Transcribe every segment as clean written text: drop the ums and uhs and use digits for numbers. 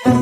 Hello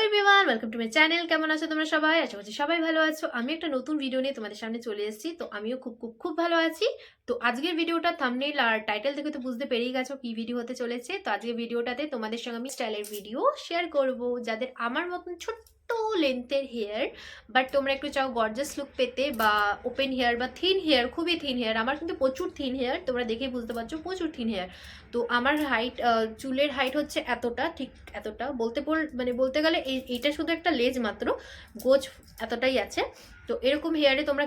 everyone, welcome to my channel. কেমন আছো তোমরা সবাই? আশা করছি সবাই ভালো আছো। আমি একটা নতুন ভিডিও নিয়ে তোমাদের সামনে চলে এসেছি। তো আমিও খুব ভালো আছি। তো আজকের ভিডিওটা থাম্বনেইল আর টাইটেল দেখে তো বুঝতে পেরেই গেছো কি ভিডিও হতে চলেছে। তো আজকের ভিডিওটাতে তোমাদের সঙ্গে আমি স্টাইলের ভিডিও শেয়ার করব, যাদের আমার মতন ছোট্ট লেন্থের হেয়ার, বাট তোমরা একটু চাও গর্জাস লুক পেতে, বা ওপেন হেয়ার বা থিন হেয়ার, খুবই থিন হেয়ার। আমার কিন্তু প্রচুর থিন হেয়ার, তোমরা দেখেই বুঝতে পারছো প্রচুর থিন হেয়ার। তো আমার হাইট, চুলের হাইট হচ্ছে এতটা, ঠিক এতটা বলতে গেলে এইটা শুধু একটা লেজ মাত্র, গোছ এতটাই আছে। তো এরকম হেয়ারে তোমরা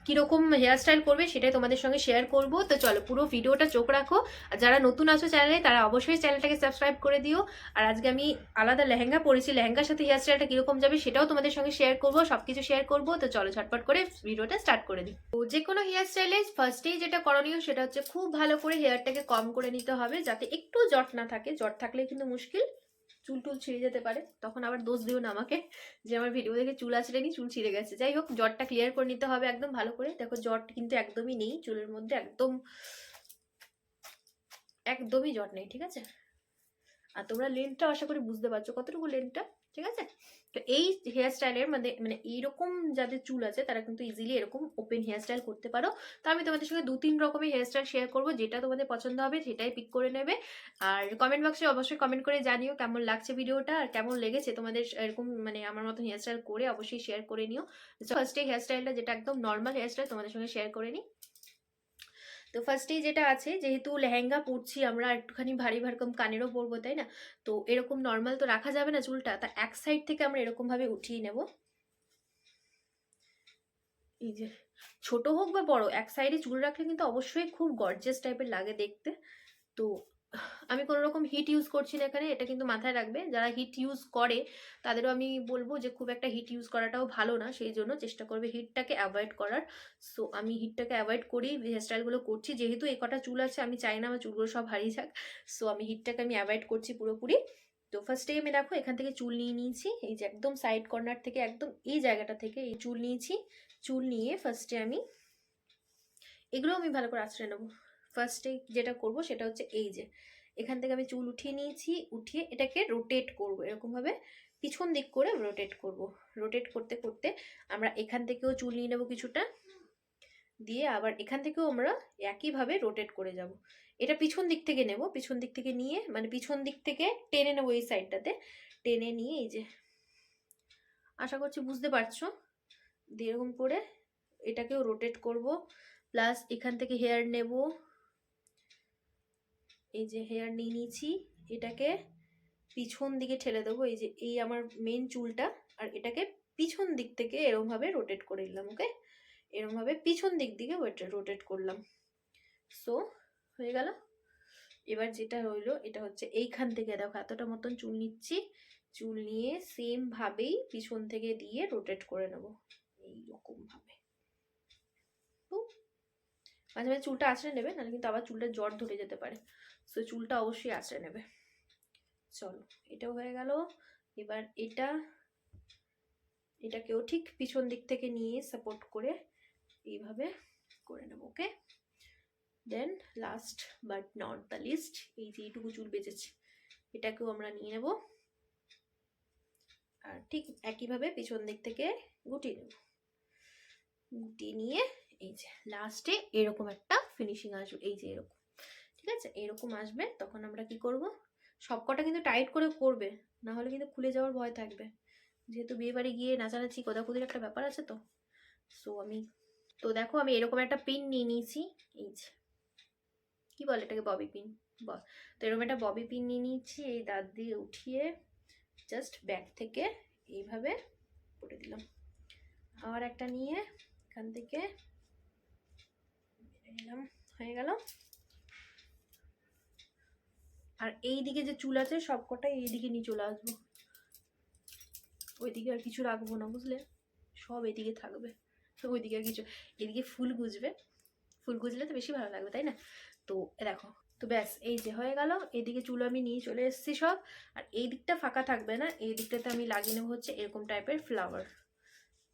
কীরকম হেয়ার স্টাইল করবে সেটাই তোমাদের সঙ্গে শেয়ার করব। তো চলো পুরো ভিডিওটা চোখ রাখো। আর যারা নতুন আছো চ্যানেলে তারা অবশ্যই চ্যানেলটাকে সাবস্ক্রাইব করে দিও। আর আজকে আমি আলাদা লেহেঙ্গা পরেছি, লেহেঙ্গার সাথে হেয়ার স্টাইলটা কীরকম যাবে সেটাও তোমাদের সঙ্গে শেয়ার করবো, সব কিছু শেয়ার করবো। তো চলো ঝটপট করে ভিডিওটা স্টার্ট করে দিই। তো যে কোনো হেয়ার স্টাইলে ফার্স্টেই যেটা করণীয় সেটা হচ্ছে খুব ভালো করে হেয়ারটাকে কম করে নিতে হবে, যাতে একটু জট না থাকে। জট থাকলে কিন্তু মুশকিল, চুল টুল ছিঁড়ে যেতে পারে, তখন আবার দোষ দিও না আমাকে যে আমার ভিডিও দেখে চুল আঁচড়েনি, চুল ছিঁড়ে গেছে। যাই হোক, জটটা ক্লিয়ার করে নিতে হবে একদম ভালো করে। দেখো জট কিন্তু একদমই নেই চুলের মধ্যে, একদমই জট নেই, ঠিক আছে। আর তোমরা লেন্থটা আশা করি বুঝতে পারছো কতটুকু লেন্থটা, ঠিক আছে। তো এই হেয়ার স্টাইলের মানে এইরকম যাদের চুল আছে তারা কিন্তু ইজিলি এরকম ওপেন হেয়ার স্টাইল করতে পারো। তো আমি তোমাদের সঙ্গে 2-3 রকমের হেয়ার স্টাইল শেয়ার করবো, যেটা তোমাদের পছন্দ হবে সেটাই পিক করে নেবে। আর কমেন্ট বক্সে অবশ্যই কমেন্ট করে জানিও কেমন লাগছে ভিডিওটা, আর কেমন লেগেছে তোমাদের এরকম মানে আমার মতো হেয়ার স্টাইল করে, অবশ্যই শেয়ার করে নিও। ফার্স্টে হেয়ার স্টাইলটা যেটা একদম নর্মাল হেয়ার স্টাইল তোমাদের সঙ্গে শেয়ার করে নিই। তো ফার্স্টেই যেটা আছে, যেহেতু লেহেঙ্গা পরছি আমরা, একটুখানি ভারী ভারকম কানেরও পরবো, তাই না। তো এরকম নর্মাল তো রাখা যাবে না চুলটা, তা এক সাইড থেকে আমরা এরকম ভাবে উঠিয়ে নেব। এই যে ছোট হোক বা বড়, এক সাইডে চুল রাখলে কিন্তু অবশ্যই খুব গর্জিয়াস টাইপের লাগে দেখতে। তো আমি কোনো রকম হিট ইউজ করছি না এখানে, এটা কিন্তু মাথায় রাখবে। যারা হিট ইউজ করে তাদেরও আমি বলবো যে খুব একটা হিট ইউজ করাটাও ভালো না, সেই জন্য চেষ্টা করবে হিটটাকে অ্যাভয়েড করার। সো আমি হিটটাকে অ্যাভয়েড করি হেয়ারস্টাইলগুলো করছি, যেহেতু এই কটা চুল আছে, আমি চাই না আমার চুলগুলো সব হারিয়ে যাক। সো আমি হিটটাকে আমি অ্যাভয়েড করছি পুরোপুরি। তো ফার্স্টেই আমি দেখো এখান থেকে চুল নিয়ে নিয়েছি, এই যে একদম সাইড কর্নার থেকে, একদম এই জায়গাটা থেকে এই চুল নিয়েছি। চুল নিয়ে ফার্স্টে আমি এগুলো আমি ভালো করে আঁচড়ে নেবো। ফার্স্টে যেটা করব সেটা হচ্ছে এই যে এখান থেকে আমি চুল উঠিয়ে নিয়েছি, উঠিয়ে এটাকে রোটেট করব, এরকমভাবে পিছন দিক করে রোটেট করব। রোটেট করতে করতে আমরা এখান থেকেও চুল নিয়ে নেবো কিছুটা, দিয়ে আবার এখান থেকেও আমরা একইভাবে রোটেট করে যাব। এটা পিছন দিক থেকে নেব, পিছন দিক থেকে নিয়ে মানে পিছন দিক থেকে টেনে নেবো এই সাইডটাতে, টেনে নিয়ে এই যে, আশা করছি বুঝতে পারছো, দিয়ে এরকম করে এটাকেও রোটেট করব। প্লাস এখান থেকে হেয়ার নেব, এই যে হেয়ার নিয়ে নিয়েছি, এটাকে পিছন দিকে ঠেলে দেবো। এই যে এই আমার মেন চুলটা, আর এটাকে পিছন দিক থেকে এরমভাবে রোটেট করে নিলাম। ওকে, এরমভাবে পিছন দিক দিকে রোটেট করলাম। সো হয়ে গেল। এবার যেটা রইলো এটা হচ্ছে এইখান থেকে দেখো এতটা মতন চুল নিচ্ছি, চুল নিয়ে সেম ভাবেই পিছন থেকে দিয়ে রোটেট করে নেব এইরকম ভাবে। মাঝে মাঝে চুলটা আঁচড়ে নেবে, নাহলে কিন্তু আবার চুলটা জট ধরে যেতে পারে। সো চুলটা অবশ্যই আঁচড়ে নেবে। চলো এটাও হয়ে গেল। এবার এটাকেও ঠিক পিছন দিক থেকে নিয়ে সাপোর্ট করে এইভাবে করে নেব। Okay, then last but not the least, এই যে এইটুকু চুল বেঁচেছে এটাকেও আমরা নিয়ে নেব, আর ঠিক একইভাবে পিছন দিক থেকে গুটিয়ে নেব। গুটিয়ে নিয়ে এই যে লাস্টে এরকম একটা ফিনিশিং আসবে, এই যে এরকম, ঠিক আছে, এরকম আসবে। তখন আমরা কি করব, সবকটা কিন্তু টাইট করে করবে, না হলে কিন্তু খুলে যাওয়ার ভয় থাকবে, যেহেতু বিয়ে বাড়ি গিয়ে নাচানাচি কোদাকুদির একটা ব্যাপার আছে। তো দেখো আমি এরকম একটা পিন নিয়ে নিয়েছি, এই যে কি বলে এটাকে, ববি পিন। তো এরকম একটা ববি পিন নিয়ে নিয়েছি, এই দাঁত দিয়ে উঠিয়ে জাস্ট ব্যাক থেকে এইভাবে পরে দিলাম। আবার একটা নিয়ে এখান থেকে নিলাম, হয়ে গেল। আর এই দিকে যে চুল আছে সবকটাই এই দিকে নিয়ে চলে আসবো, ওইদিকে আর কিছু রাখবো না, বুঝলে, সব এদিকে থাকবে। ওইদিকে আর কিছু, এদিকে ফুল গুজবে, ফুল গুজলে তো বেশি ভালো লাগবে, তাই না। তো দেখো, তো ব্যাস এই যে হয়ে গেল। এইদিকে চুল আমি নিয়ে চলে এসেছি সব, আর এই দিকটা ফাঁকা থাকবে না, এই দিকটাতে আমি লাগিয়ে নেবো হচ্ছে এরকম টাইপের ফ্লাওয়ার।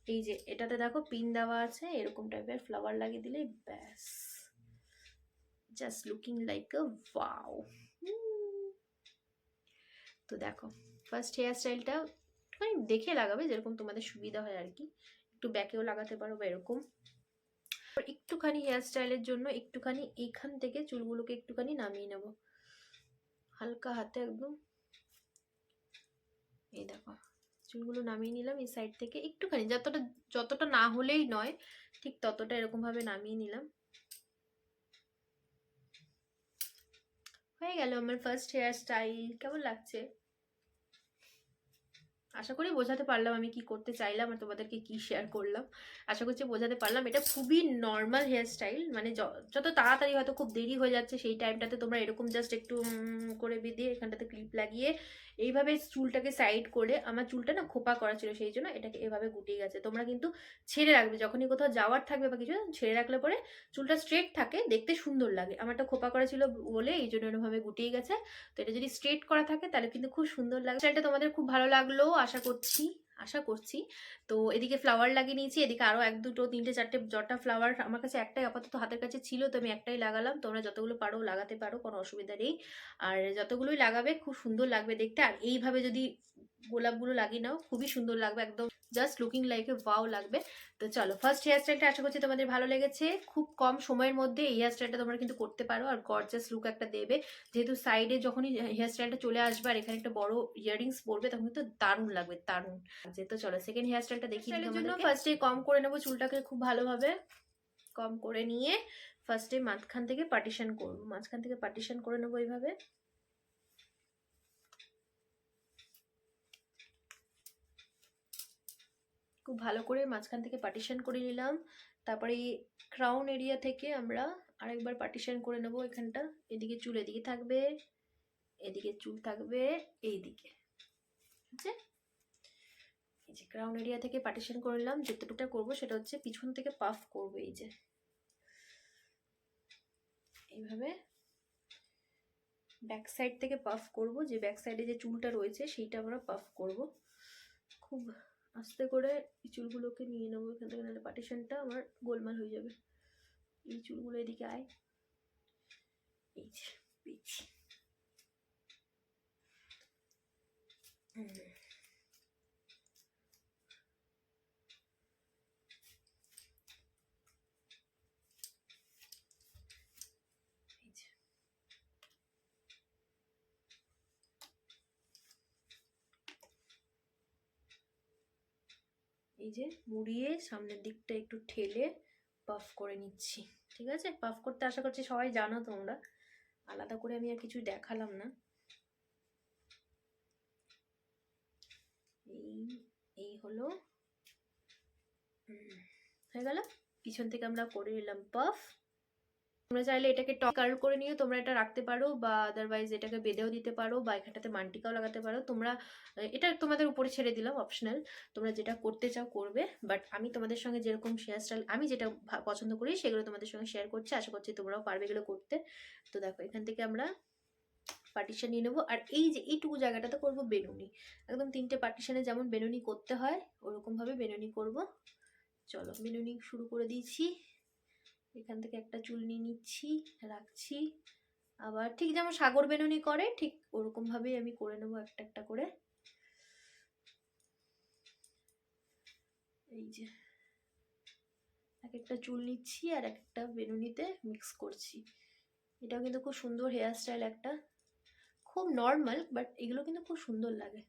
এই যে এটাতে দেখো পিন দেওয়া আছে, এরকম টাইপের ফ্লাওয়ার লাগিয়ে দিলেই ব্যাস জাস্ট লুকিং লাইক আ ওয়াও। তো দেখো ফার্স্ট হেয়ার স্টাইলটা একটুখানি দেখে লাগাবে, যেরকম তোমাদের সুবিধা হয় আর কি। একটু ব্যাকেও লাগাতে পারো বা এরকম। একটুখানি হেয়ার স্টাইলের জন্য একটুখানি এইখান থেকে চুলগুলোকে একটুখানি নামিয়ে নেব হালকা হাতে একদম। এই দেখো চুলগুলো নামিয়ে নিলাম এই সাইড থেকে একটুখানি, যতটা না হলেই নয়, ঠিক ততটা এরকম ভাবে নামিয়ে নিলাম। হয়ে গেল আমার ফার্স্ট হেয়ার স্টাইল। কেমন লাগছে? আশা করি বোঝাতে পারলাম আমি কি করতে চাইলাম আর তোমাদেরকে কি শেয়ার করলাম। আশা করছি বোঝাতে পারলাম। এটা খুবই নর্মাল হেয়ার স্টাইল, মানে যত তাড়াতাড়ি হয়তো খুব দেরি হয়ে যাচ্ছে সেই টাইমটাতে তোমরা এরকম জাস্ট একটু করে বেঁধে এখানটাতে ক্লিপ লাগিয়ে এইভাবে চুলটাকে সাইড করে, আমার চুলটা না খোপা করা ছিল সেই জন্য এটাকে এভাবে গুটিয়ে গেছে। তোমরা কিন্তু ছেড়ে রাখবে, যখনই কোথাও যাওয়ার থাকবে বা কিছু ছেড়ে রাখলে পরে চুলটা স্ট্রেট থাকে, দেখতে সুন্দর লাগে। আমারটা খোপা করা ছিল বলে এই জন্য এরভাবে গুটিয়ে গেছে। তো এটা যদি স্ট্রেট করা থাকে তাহলে কিন্তু খুব সুন্দর লাগে। স্টাইলটা তোমাদের খুব ভালো লাগলো আশা করছি। তো এদিকে ফ্লাওয়ার লাগিয়ে নিয়েছি, এদিকে আরো 1 2 3 4 যটা ফ্লাওয়ার আমার কাছে একটাই আপাতত হাতের কাছে ছিল, তো আমি একটাই লাগালাম। তোমরা যতগুলো পারো লাগাতে পারো, কোনো অসুবিধা নেই। আর যতগুলোই লাগাবে খুব সুন্দর লাগবে দেখতে। আর এইভাবে যদি গোলাপগুলো লাগিয়ে নাও খুবই সুন্দর লাগবে, একদম just looking like a wow লাগবে। তো চলো ফার্স্ট হেয়ার স্টাইলটা আশা করছি তোমাদের ভালো লেগেছে। খুব কম সময়ের মধ্যে এই হেয়ার স্টাইলটা তোমরা কিন্তু করতে পারো আর গর্জাস লুক একটা দেবে। যেহেতু সাইডে যখনই হেয়ার স্টাইলটা চলে আসবে আর এখানে একটা বড় ইয়াররিংস পরবে তখন কিন্তু দারুণ লাগবে, দারুণ। তো চলো সেকেন্ড হেয়ার স্টাইলটা দেখি। ফার্স্টে কম করে নেবো চুলটাকে খুব ভালোভাবে, কম করে নিয়ে ফার্স্টে মাঝখান থেকে পার্টিশন করবো, মাঝখান থেকে পার্টিশন করে নেবো এইভাবে। খুব ভালো করে মাঝখান থেকে পার্টিশন করে নিলাম। তারপরে এই ক্রাউন এরিয়া থেকে আমরা আরেকবার পার্টিশন করে নেবো এখানটা। এদিকে চুল এদিকে থাকবে, এদিকে চুল থাকবে এইদিকে। ঠিক আছে, এই যে ক্রাউন এরিয়া থেকে পার্টিশন করে নিলাম। যেটুকুটা করবো সেটা হচ্ছে পিছন থেকে পাফ করবো, এই যে এইভাবে ব্যাক সাইড থেকে পাফ করব। যে ব্যাক সাইডে যে চুলটা রয়েছে সেইটা আমরা পাফ করব। খুব আস্তে করে এই চুলগুলোকে নিয়ে নেবো এখান থেকে, নাহলে পার্টিশনটা আমার গোলমাল হয়ে যাবে। এই চুলগুলো এদিকে আয়, এই যে পেয়েছি। এই যে মুড়িয়ে সামনের দিকটা একটু ঠেলে পাফ করে নিচ্ছি। ঠিক আছে, পাফ করতে আশা করছি সবাই জানো তোমরা, আলাদা করে আমি আর কিছু দেখালাম না। এই হলো, হয়ে গেল। পিছন থেকে আমরা করে নিলাম পাফ। তোমরা চাইলে এটাকে টপ কার্ল করে নিয়ে তোমরা এটা রাখতে পারো, বা আদারওয়াইজ এটাকে বেঁধেও দিতে পারো, বা এখানটাতে মান্টিকাও লাগাতে পারো। তোমরা এটা তোমাদের উপরে ছেড়ে দিলাম, অপশনাল, তোমরা যেটা করতে চাও করবে। বাট আমি তোমাদের সঙ্গে যেরকম হেয়ার স্টাইল আমি যেটা পছন্দ করি সেগুলো তোমাদের সঙ্গে শেয়ার করছি। আশা করছি তোমরাও পারবে এগুলো করতে। তো দেখো এখান থেকে আমরা পার্টিশন নিয়ে নেবো। আর এই যে এইটুকু জায়গাটাতে করবো বেনুনি, একদম 3টে পার্টিশনে যেমন বেনুনি করতে হয় ওরকমভাবে বেনুনি করব। চলো বেনুনি শুরু করে দিয়েছি। এখান থেকে একটা চুল নিয়ে নিচ্ছি, রাখছি। আবার ঠিক যেমন সাগর বেনুনি করে ঠিক ওরকম ভাবেই আমি করে নেবো একটা একটা করে। এই যে এক একটা চুল নিচ্ছি আর এক একটা বেনুনিতে মিক্স করছি। এটাও কিন্তু খুব সুন্দর হেয়ার স্টাইল একটা, খুব নর্মাল বাট এগুলো কিন্তু খুব সুন্দর লাগে।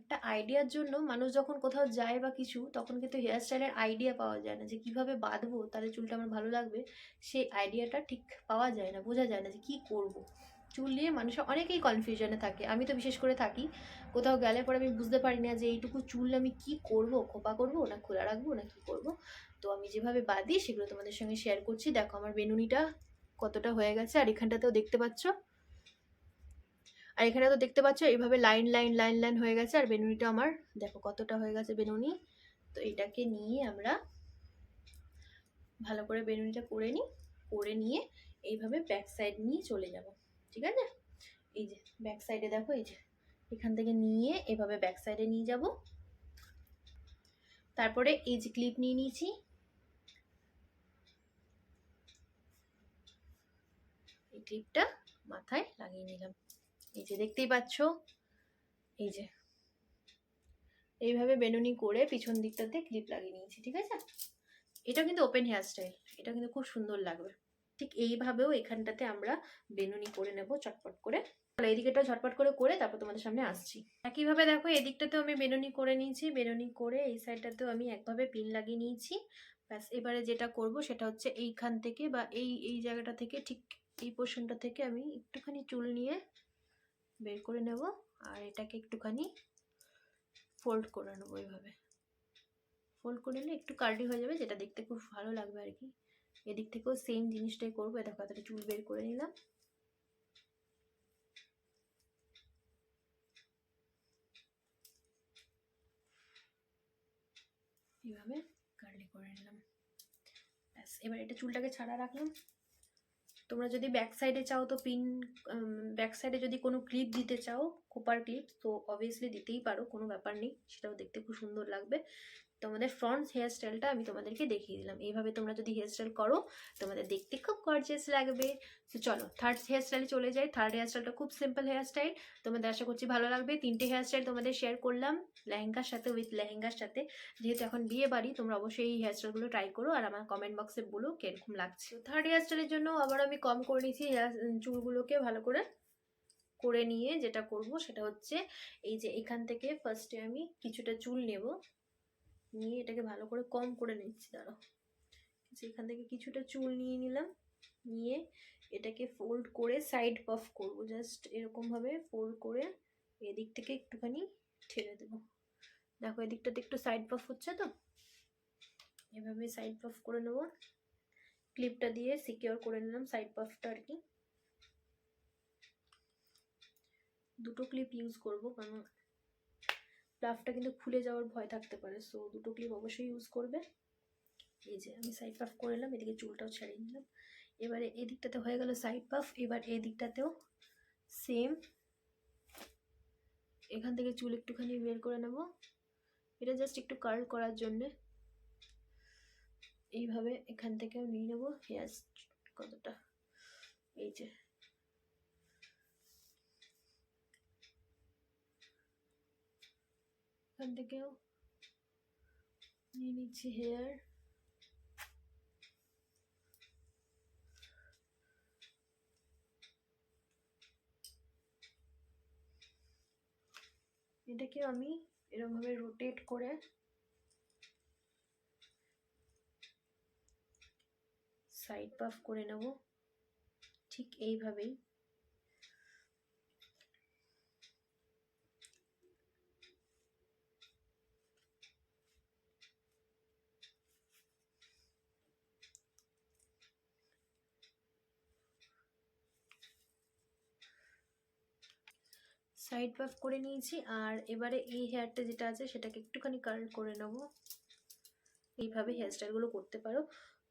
একটা আইডিয়ার জন্য মানুষ যখন কোথাও যায় বা কিছু, তখন কিন্তু হেয়ার স্টাইলের আইডিয়া পাওয়া যায় না যে কিভাবে বাঁধবো তাহলে চুলটা আমার ভালো লাগবে। সেই আইডিয়াটা ঠিক পাওয়া যায় না, বোঝা যায় না যে কি করব। চুল নিয়ে মানুষের অনেকেই কনফিউশনে থাকে, আমি তো বিশেষ করে থাকি। কোথাও গেলে পরে আমি বুঝতে পারি না যে এইটুকু চুল আমি কি করব, খোপা করব না খোলা রাখবো না কি করব। তো আমি যেভাবে বাঁধি সেগুলো তোমাদের সঙ্গে শেয়ার করছি। দেখো আমার বেনুনিটা কতটা হয়ে গেছে, আর এখানটাতেও দেখতে পাচ্ছ, আর এখানে তো দেখতে পাচ্ছ এইভাবে লাইন লাইন লাইন লাইন হয়ে গেছে। আর বেনুনিটা আমার দেখো কতটা হয়ে গেছে বেনুনি। তো এটাকে নিয়ে আমরা ভালো করে বেনুনিটা করে নিই, করে নিয়ে এইভাবে ব্যাক সাইড নিয়ে চলে যাব। ঠিক আছে, এই যে ব্যাক সাইডে দেখো, এই যে এখান থেকে নিয়ে এভাবে ব্যাক সাইডে নিয়ে যাব। তারপরে এই যে ক্লিপ নিয়ে নিয়েছি, এই ক্লিপটা মাথায় লাগিয়ে নিলাম। এই যে দেখতেই পাচ্ছ, এই যে এইভাবে বেনুনি করে পিছন দিকটাতে ক্লিপ লাগিয়ে নিয়েছি, ঠিক আছে। এটা কিন্তু ওপেন হেয়ার স্টাইল, এটা কিন্তু খুব সুন্দর লাগবে। ঠিক এইভাবেও এখানটাতে আমরা বেনুনি করে নেব চটপট করে। এইদিকেটা ঝটপট করে করে তারপর তোমাদের সামনে আসছি। একইভাবে দেখো এদিকটাতেও আমি বেনুনি করে নিয়েছি, বেনুনি করে এই সাইডটাতেও আমি একভাবে পিন লাগিয়ে নিয়েছি। ব্যাস এবারে যেটা করব সেটা হচ্ছে এইখান থেকে বা এই এই জায়গাটা থেকে, ঠিক এই পোর্শনটা থেকে আমি একটুখানি চুল নিয়ে বের করে নেব আর এটাকে একটুখানি ফোল্ড করে নেবো। এইভাবে ফোল্ড করে নিলে একটু কার্লি হয়ে যাবে, যেটা দেখতে খুব ভালো লাগবে আর কি। এদিক থেকেও সেম জিনিসটাই করবো। দেখো এতটা চুল বের করে নিলাম, এইভাবে কার্লি করে নিলাম। ব্যাস এবার এটা চুলটাকে ছাড়া রাখলাম। তোমরা যদি ব্যাক সাইডে চাও তো পিন, ব্যাক সাইডে যদি কোনো ক্লিপ দিতে চাও, কোপার ক্লিপ, তো অবভিয়াসলি দিতেই পারো, কোনো ব্যাপার নেই, সেটাও দেখতে খুব সুন্দর লাগবে। তোমাদের ফ্রন্ট হেয়ার স্টাইলটা আমি তোমাদেরকে দেখিয়ে দিলাম। এইভাবে তোমরা যদি হেয়ার স্টাইল করো তোমাদের দেখতে খুব গর্জিয়াস লাগবে। তো চলো থার্ড হেয়ার স্টাইলে চলে যাই। থার্ড হেয়ার স্টাইলটা খুব সিম্পল হেয়ার স্টাইল, তোমাদের আশা করছি ভালো লাগবে। 3টে হেয়ার স্টাইল তোমাদের শেয়ার করলাম লেহেঙ্গার সাথে, উইথ লেহেঙ্গার সাথে। যেহেতু এখন বিয়ে বাড়ি, তোমরা অবশ্যই এই হেয়ার স্টাইলগুলো ট্রাই করো আর আমার কমেন্ট বক্সে বলো কিরকম লাগছে। থার্ড হেয়ার স্টাইলের জন্য আবার আমি কম করে নিয়েছি চুলগুলোকে ভালো করে করে নিয়ে যেটা করব সেটা হচ্ছে এই যে এখান থেকে ফার্স্টে আমি কিছুটা চুল নেব, নিয়ে এটাকে ভালো করে কম করে নিচ্ছি। দাঁড়াও, এখান থেকে কিছুটা চুল নিয়ে নিলাম, নিয়ে এটাকে ফোল্ড করে সাইড পাফ করব। জাস্ট এরকম ভাবে ফোল্ড করে এদিক থেকে একটুখানি ঠেলে দেব। দেখো এদিকটাতে একটু সাইড পাফ হচ্ছে, তো এভাবে সাইড পাফ করে নেব। ক্লিপটা দিয়ে সিকিউর করে নিলাম সাইড পাফটা আর কি। দুটো ক্লিপ ইউজ করব কারণ প্লাফটা কিন্তু খুলে যাওয়ার ভয় থাকতে পারে, সো দুটো ক্লিপ অবশ্যই ইউজ করবে। এই যে আমি সাইড পাফ করে নিলাম, এদিকে চুলটাও ছাড়িয়ে নিলাম। এবারে এদিকটাতে হয়ে গেল সাইড পাফ। এবার এই দিকটাতেও সেম, এখান থেকে চুল একটুখানি বের করে নেব, এটা জাস্ট একটু কার্ল করার জন্যে। এইভাবে এখান থেকেও নিয়ে নেবো হেয়ার কতটা, এই যে এখান থেকেও নিয়ে নিচ্ছি হেয়ার। এটাকে আমি এরকমভাবে রোটেট করে সাইড পাফ করে নেব, ঠিক এইভাবেই। সাইড পাফ করে নিয়েছি আর এবারে এই হেয়ারটা যেটা আছে সেটাকে একটুখানি কার্ল করে নেব। এইভাবে হেয়ারস্টাইলগুলো করতে পারো,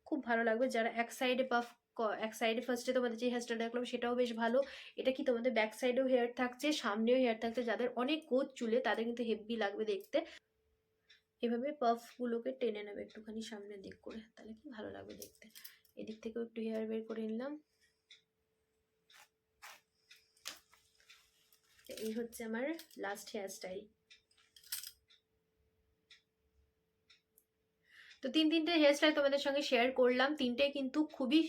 খুব ভালো লাগবে। যারা এক সাইডে পাফ, এক সাইডে ফার্স্টে তোমাদের যে হেয়ারস্টাইলটা দেখলাম সেটাও বেশ ভালো। এটা কি তোমাদের ব্যাক সাইডেও হেয়ার থাকছে, সামনেও হেয়ার থাকছে, যাদের অনেক কোচ চুলে তাদের কিন্তু হেভি লাগবে দেখতে। এভাবে পাফগুলোকে টেনে নেবে একটুখানি সামনের দিক করে, তাহলে কি ভালো লাগবে দেখতে। এদিক থেকেও একটু হেয়ার বের করে নিলাম। এই হচ্ছে আমার লাস্ট হেয়ার স্টাইল। তো তিনটে হেয়ার স্টাইল তোমাদের সঙ্গে শেয়ার করলাম। তিনটে কিন্তু খুবই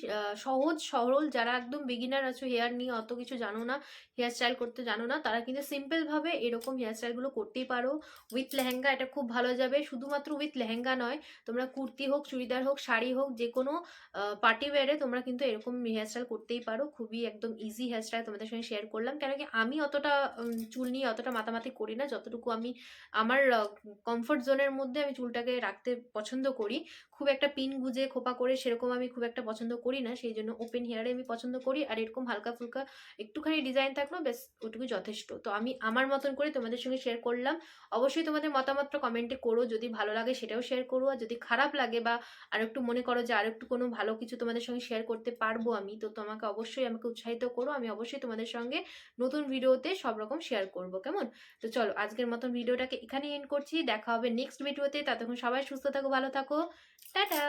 সহজ সরল। যারা একদম বিগিনার আছো, হেয়ার নিয়ে অত কিছু জানো না, হেয়ার স্টাইল করতে জানো না, তারা কিন্তু সিম্পলভাবে এরকম হেয়ার স্টাইলগুলো করতেই পারো। উইথ লেহেঙ্গা এটা খুব ভালো যাবে। শুধুমাত্র উইথ লেহেঙ্গা নয়, তোমরা কুর্তি হোক, চুড়িদার হোক, শাড়ি হোক, যে কোনো পার্টি ওয়ারে তোমরা কিন্তু এরকম হেয়ার স্টাইল করতেই পারো। খুবই একদম ইজি হেয়ার স্টাইল তোমাদের সঙ্গে শেয়ার করলাম, কেন কি আমি অতটা চুল নিয়ে অতটা মাতামাতি করি না। যতটুকু আমি আমার কমফোর্ট জোনের মধ্যে আমি চুলটাকে রাখতে পছন্দ করি। খুব একটা পিন গুজে খোপা করে সেরকম আমি খুব একটা পছন্দ করি না, সেই জন্য ওপেন হেয়ারে আমি পছন্দ করি। আর এরকম হালকা ফুলকা একটুখানি ডিজাইন থাকলো ব্যাস, ওটুকু যথেষ্ট। তো আমি আমার মতন করে তোমাদের সঙ্গে শেয়ার করলাম। অবশ্যই তোমাদের মতামতটা কমেন্টে করো, যদি ভালো লাগে সেটাও শেয়ার করো, আর যদি খারাপ লাগে বা আর একটু মনে করো যে আর একটু কোনো ভালো কিছু তোমাদের সঙ্গে শেয়ার করতে পারবো আমি, তো তোমাকে অবশ্যই আমাকে উৎসাহিত করো। আমি অবশ্যই তোমাদের সঙ্গে নতুন ভিডিওতে সব রকম শেয়ার করবো, কেমন? তো চলো আজকের মতন ভিডিওটাকে এখানেই এন্ড করছি। দেখা হবে নেক্সট ভিডিওতে। ততক্ষণ সবাই সুস্থ থাকো, ভালো থাকো, টাটা।